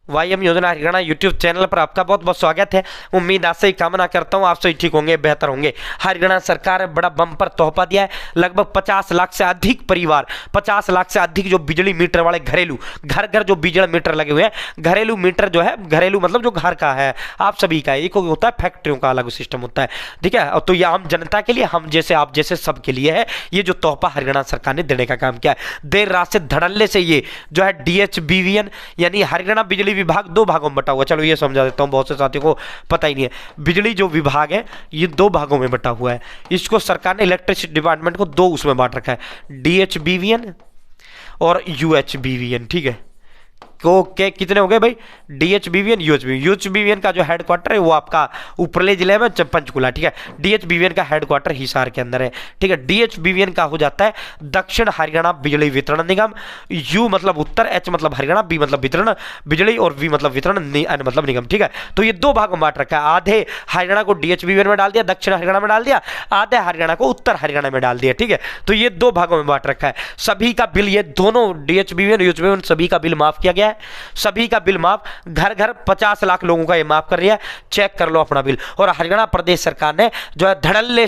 वाईएम योजना Haryana YouTube channel पर आपका बहुत बहुत स्वागत है। उम्मीद आज से ही कामना करता हूँ आप सभी ठीक होंगे, बेहतर होंगे। हरियाणा सरकार ने बड़ा बम्पर तोहफा दिया है। लगभग 50 लाख से अधिक परिवार, 50 लाख से अधिक जो बिजली मीटर वाले घरेलू घर घर जो बिजली मीटर लगे हुए हैं, घरेलू मीटर जो है, घरेलू मतलब जो घर का है आप सभी का, एक होता है फैक्ट्रियों का अलग सिस्टम होता है, ठीक है। तो ये आम जनता के लिए, हम जैसे आप जैसे सबके लिए है ये जो तोहफा हरियाणा सरकार ने देने का काम किया है। देर रात से धड़ल्ले से ये जो है DHBVN यानी हरियाणा बिजली विभाग दो भागों में बटा हुआ। चलो ये समझा देता हूं, बहुत से साथियों को पता ही नहीं है। बिजली जो विभाग है ये दो भागों में बटा हुआ है। इसको सरकार ने इलेक्ट्रिसिटी डिपार्टमेंट को दो उसमें बांट रखा है, DHBVN और UHBVN, ठीक है। को के कितने हो गए भाई, DHBVN UHBVN का जो हेडक्वार्टर है वो आपका ऊपरले जिले में पंचकुला, ठीक है। DHBVN का हेडक्वार्टर हिसार के अंदर है, ठीक है। DHBVN का हो जाता है दक्षिण हरियाणा बिजली वितरण निगम। U मतलब उत्तर, H मतलब हरियाणा, B मतलब वितरण बिजली और V मतलब वितरण, N मतलब निगम, ठीक है। तो ये दो भागों में बांट रखा है। आधे हरियाणा को DHBVN में डाल दिया, दक्षिण हरियाणा में डाल दिया, आधे हरियाणा को उत्तर हरियाणा में डाल दिया, ठीक है। तो ये दो भागों में बांट रखा है। सभी का बिल, ये दोनों DHBVN UHBVN सभी का बिल माफ किया गया है, सभी का बिल माफ। घर घर 50 लाख लोगों का ये माफ कर रही है, चेक कर लो अपना बिल। और हरियाणा प्रदेश सरकार ने जो है धड़ल्ले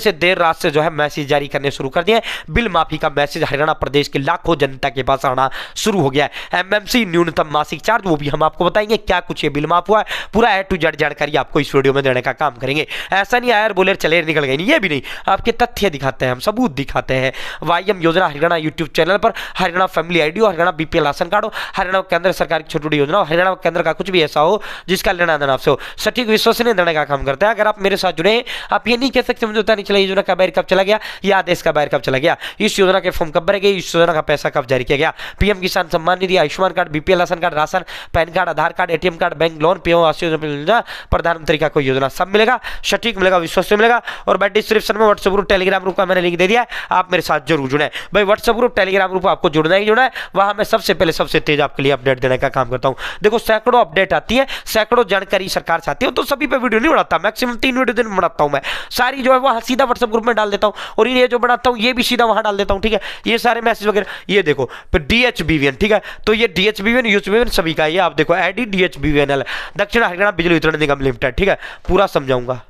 से देर रात से जो है मैसेज जारी करने शुरू कर दिए। बिल माफी का मैसेज हरियाणा प्रदेश के लाखों जनता के पास आना शुरू हो गया है। MMC न्यूनतम मासिक चार्ज, वो भी हम आपको बताएंगे क्या कुछ ये बिल माफ हुआ है। पूरा A to Z जानकारी आपको इस वीडियो में देने का काम करेंगे। ऐसा नहीं आयर बोले चले निकल गए, नहीं, ये भी नहीं, आपके तथ्य दिखाते हैं, हम सबूत दिखाते हैं। वाईएम योजना हरियाणा यूट्यूब चैनल पर हरियाणा फैमिली ID हो, हरियाणा BPL राशन कार्ड हो, हरियाणा केंद्र सरकार की छोटी छोटी योजना हो, हरियाणा केंद्र का कुछ भी ऐसा हो जिसका लेना देना आपसे हो, सटीक विश्वसनीय देने का काम करता है। अगर आप मेरे साथ जुड़े हैं, आप ये नहीं कह सकते मुझे पता नहीं चला योजना का बाहर कब चला गया या आदेश का बाहर कब चला गया, इस योजना के फॉर्म कब भरे गए, इस योजना का पैसा कब जारी किया गया। PM Kisan Samman Nidhi, Ayushman card, BPL ration card, ration, PAN card, Aadhaar card, ATM card, bank loan, PO Awas योजना, प्रधानमंत्री का कोई योजना, सब मिलेगा, सटीक मिलेगा, विश्वसनीय मिलेगा। और भाई डिस्क्रिप्शन में व्हाट्सएप ग्रुप, टेलीग्राम ग्रुप का मैंने लिंक दे दिया है, आप मेरे साथ जरूर जुड़े। भाई व्हाट्सएप ग्रुप, टेलीग्राम ग्रुप आपको जुड़ना ही जुड़ना है, वहां मैं सबसे पहले सबसे तेज आपके लिए अपडेट देने का काम करता हूं। देखो सैकड़ों अपडेट आती है, सैकड़ों जानकारी सरकार से आती है, तो सभी पे वीडियो नहीं बनाता, मैक्सिमम 3 वीडियो दिन में बनाता हूं मैं। सारी जो है वहां सीधा व्हाट्सएप ग्रुप में डाल देता हूं, और ये जो बनाता हूं ये भी सीधा वहां डाल देता हूं, ठीक है। ये सारे मैसेज वगैरह, ये देखो DHBVN, ठीक है। तो ये DHBVN UHBVN सभी का, ये आप देखो ID DHBVN दक्षिण हरियाणा बिजली वितरण निगम लिमिटेड, ठीक है। पूरा समझाऊंगा।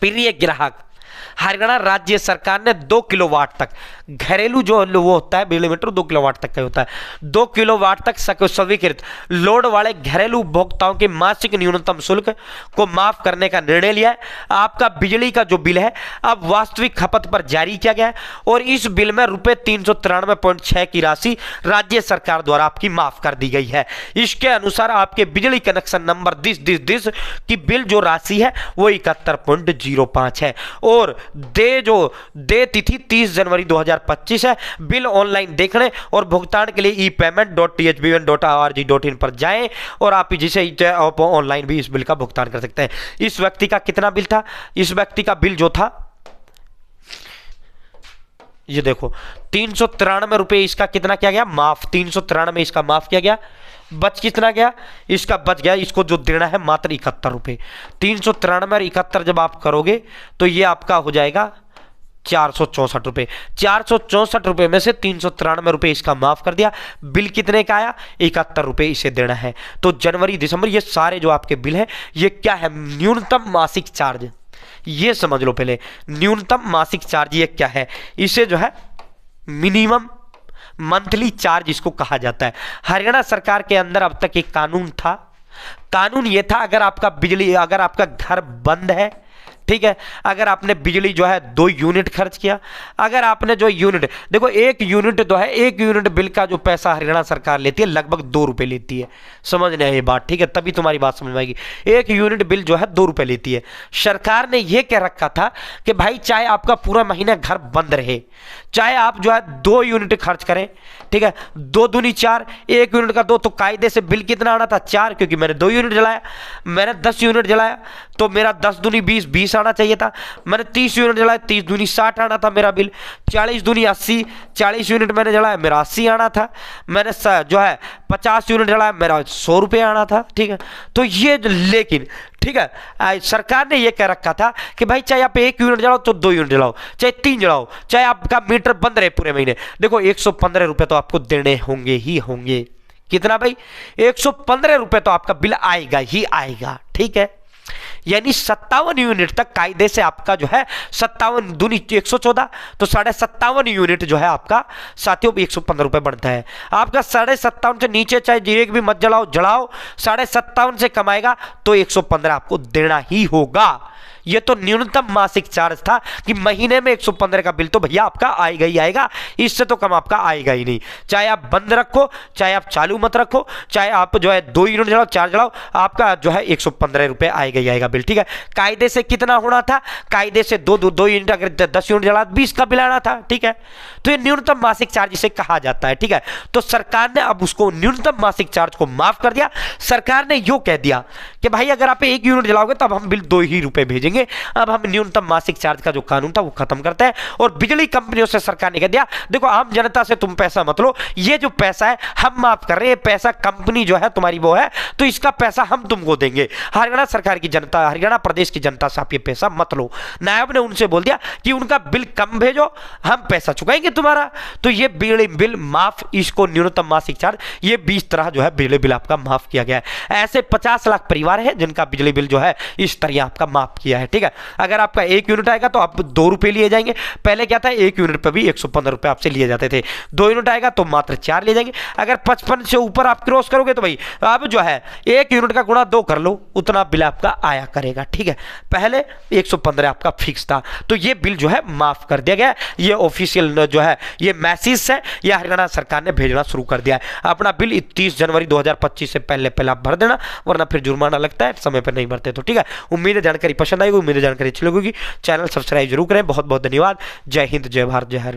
प्रिय ग्राहक, हरियाणा राज्य सरकार ने 2 किलोवाट तक घरेलू जो वो होता है बिजली मीटर 2 किलोवाट तक का होता है, 2 किलोवाट तक स्वीकृत लोड वाले घरेलू उपभोक्ताओं के मासिक न्यूनतम शुल्क को माफ करने का निर्णय लिया है। आपका बिजली का जो बिल है अब वास्तविक खपत पर जारी किया गया है, और इस बिल में ₹393.6 की राशि राज्य सरकार द्वारा आपकी माफ कर दी गई है। इसके अनुसार आपके बिजली कनेक्शन नंबर 10 की बिल जो राशि है वो 71.05 है, और दे तिथि 30 जनवरी 2025 है। बिल ऑनलाइन देखने और भुगतान के लिए epayment.dhbvn.org.in पर जाएं, और आप जिसे ऑनलाइन भी इस बिल का भुगतान कर सकते हैं। इस व्यक्ति का कितना बिल था, इस व्यक्ति का बिल जो था ये देखो 393 रुपए, इसका कितना किया गया माफ, 393 इसका माफ किया गया। बच कितना गया, इसका बच गया, इसको जो देना है मात्र 71 रुपए। 393 और 71 जब आप करोगे तो ये आपका हो जाएगा 464 रुपए। 464 रुपए में से 393 रुपए इसका माफ कर दिया। बिल कितने का आया, 71 रुपए इसे देना है। तो जनवरी दिसंबर ये सारे जो आपके बिल है ये क्या है, न्यूनतम मासिक चार्ज, ये समझ लो पहले। न्यूनतम मासिक चार्ज ये क्या है, इसे जो है मिनिमम मंथली चार्ज इसको कहा जाता है। हरियाणा सरकार के अंदर अब तक एक कानून था, कानून ये था अगर आपका घर बंद है, ठीक है, अगर आपने बिजली जो है 2 यूनिट खर्च किया, अगर आपने जो यूनिट देखो 1 यूनिट जो है 1 यूनिट बिल का जो पैसा हरियाणा सरकार लेती है लगभग 2 रुपए लेती है, समझने ये बात, ठीक है, तभी तुम्हारी बात समझ में आएगी। 1 यूनिट बिल जो है 2 रुपए लेती है। सरकार ने यह कह रखा था कि भाई चाहे आपका पूरा महीना घर बंद रहे, चाहे आप जो है 2 यूनिट खर्च करें, ठीक है, 2 दूनी 4, 1 यूनिट का 2, तो कायदे से बिल कितना आना था 4, क्योंकि मैंने 2 यूनिट जलाया, मैंने 10 यूनिट जलाया तो मेरा 10 दूनी 20 आना चाहिए था। मैंने 30 यूनिट जलाया, 30 दूनी 60 आना था मेरा बिल। 40 दूनी 80, 40 यूनिट मैंने जलाया मेरा 80 आना था। मैंने जो है 50 यूनिट जलाया मेरा 100 रुपये आना था, ठीक है। तो ये लेकिन ठीक है सरकार ने ये कह रखा था कि भाई चाहे आप 1 यूनिट जलाओ तो 2 यूनिट जलाओ, चाहे 3 जलाओ, चाहे आपका मीटर बंद रहे पूरे महीने, देखो 115 रुपये तो आपको देने होंगे ही होंगे। कितना भाई? 115 रुपए तो आपका बिल आएगा ही आएगा, ठीक है। यानी 57 यूनिट तक कायदे से आपका जो है 57 दूनी 114, तो 57.5 यूनिट जो है आपका साथियों 115 रुपए बनता है। आपका 57.5 से नीचे चाहे एक भी मत जड़ाओ 57.5 से कमाएगा तो 115 आपको देना ही होगा। ये तो न्यूनतम मासिक चार्ज था कि महीने में 115 का बिल तो भैया आपका आएगा ही आएगा, इससे तो कम आपका आएगा ही नहीं। चाहे आप बंद रखो, चाहे आप चालू मत रखो, चाहे आप जो है 2 यूनिट जलाओ, 4 जलाओ, आपका जो है 115 रुपए आएगा ही आएगा बिल, ठीक है। कायदे से कितना होना था? कायदे से 2 यूनिट, अगर 10 यूनिट जला 20 का बिल आना था, ठीक है। तो ये न्यूनतम मासिक चार्ज इसे कहा जाता है, ठीक है। तो सरकार ने अब उसको न्यूनतम मासिक चार्ज को माफ कर दिया। सरकार ने यो कह दिया कि भाई अगर आप 1 यूनिट जलाओगे तो अब हम बिल 2 ही रुपए भेजेंगे। अब हम न्यूनतम मासिक चार्ज का जो कानून था वो खत्म करते हैं। और बिजली कंपनियों से सरकार ने कह दिया देखो आम जनता से तुम पैसा मत लो, ये जो पैसा है हम माफ कर रहे हैं, पैसा कंपनी जो है तुम्हारी वो है तो इसका पैसा हम तुमको देंगे। हरियाणा सरकार की जनता, हरियाणा प्रदेश की जनता से आप ये पैसा मत लो। नायब ने उनसे बोल दिया कि उनका बिल कम भेजो, हम पैसा चुकाएंगे तुम्हारा। तो ये बिजली बिल माफ, इसको न्यूनतम मासिक चार्ज, ये 20 तरह जो है बिजली बिल आपका माफ किया गया है। ऐसे 50 लाख परिवार है जिनका बिजली बिल जो है इस तरह आपका माफ किया है, ठीक है। अगर आपका 1 यूनिट आएगा तो आप 2 रुपए लिए जाएंगे। पहले क्या था, 1 यूनिट पर भी 115 रुपए आपसे लिए जाते थे। 2 यूनिट आएगा तो मात्र 4 लिए जाएंगे। अगर 55 से ऊपर आप क्रॉस करोगे तो भाई अब जो है 1 यूनिट का गुणा 2 कर लो, उतना बिल आपका आया करेगा, ठीक है। पहले 115 आपका फिक्स था, तो ये बिल जो है माफ कर दिया गया। ये ऑफिशियल जो है ये मैसेज है, ये हरियाणा सरकार ने भेजना शुरू कर दिया है। अपना बिल 30 जनवरी 2025 से पहले आप भर देना, वरना फिर जुर्माना लगता है समय पर नहीं भरते तो, ठीक है। उम्मीद है जानकारी पसंद आएगी, उम्मीद है जानकारी अच्छी लगेगी। चैनल सब्सक्राइब जरूर करें। बहुत बहुत धन्यवाद। जय हिंद, जय भारत, जय हरियाणा।